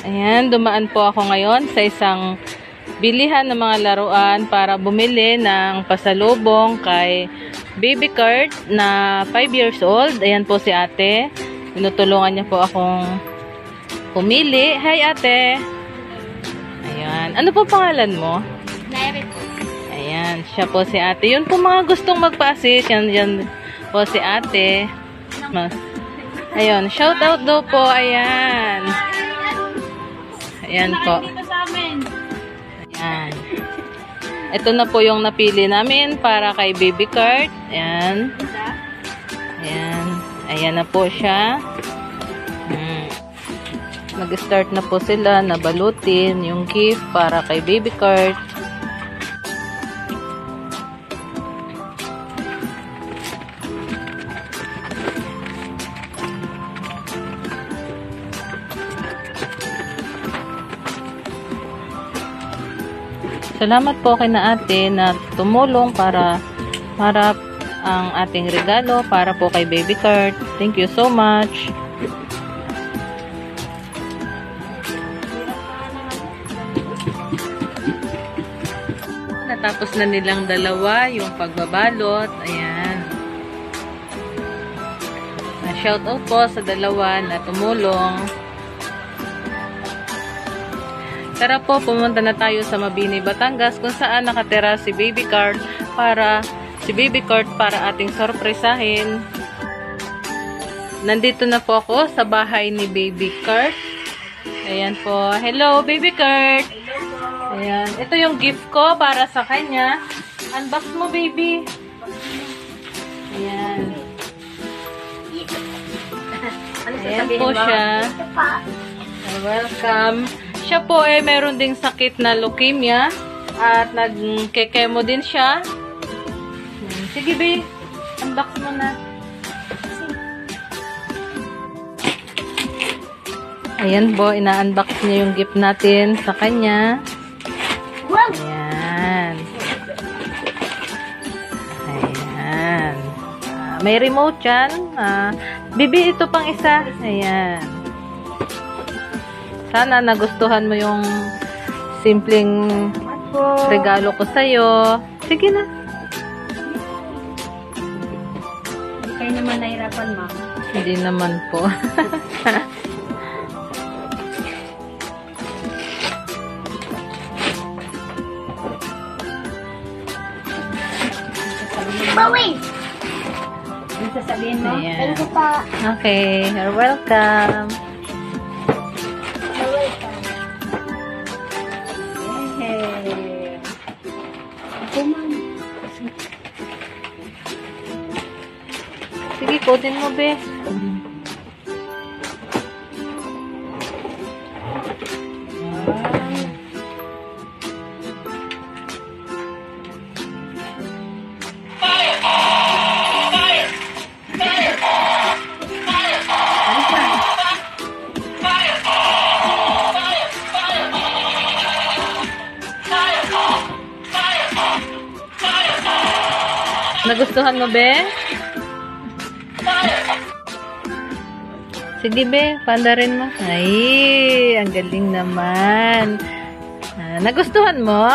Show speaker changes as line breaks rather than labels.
Ayan, dumaan po ako ngayon sa isang bilihan ng mga laruan para bumili ng pasalubong kay baby Kurt na 5 years old. Ayan po si ate. Tinutulungan niya po akong pumili. Hi ate! Ayan. Ano po pangalan mo?
Nairit.
Ayan. Siya po si ate. Yun po mga gustong magpa-assist. Yan po si ate. Ayun. Shout out daw po. Ayan. Ayan po. Ayan. Ito na po yung napili namin para kay baby Kurt. Ayan. Ayan. Ayan na po siya. Nag-start na po sila na balutin yung gift para kay baby Kurt. Salamat po kay na ate na tumulong para ang ating regalo para po kay baby Kurt. Thank you so much. Natapos na nilang dalawa yung pagbabalot. Ayan. Shout out po sa dalawa na tumulong. Tara po, pumunta na tayo sa Mabini, Batangas kung saan nakatira si baby Kurt para ating sorpresahin. Nandito na po ako sa bahay ni baby Kurt. Ayan po. Hello baby Kurt. Ayan. Ito yung gift ko para sa kanya. Unbox mo baby. Ayan. Ayan po siya. Welcome. Siya po ay meron ding sakit na leukemia at nagkekemo din siya. Sige, babe. Unbox mo na. Ayan po, ina-unbox niya yung gift natin sa kanya. Ayan. Ayan. May remote yan. Bibi, ito pang isa. Ayan. Sana nagustuhan mo yung simpleng regalo ko sa'yo. Sige na.
Hindi kayo naman nahirapan, ma'am.
Hindi naman po.
Bawi! Ano sasabihin mo?
Ayan.
Thank you pa.
Okay, you're welcome.
Hey. Ako, ma'am.
Sige, kunin mo, be. Nagustuhan mo, be? Sige, be. Pandarin mo. Ay, ang galing naman. Nagustuhan mo?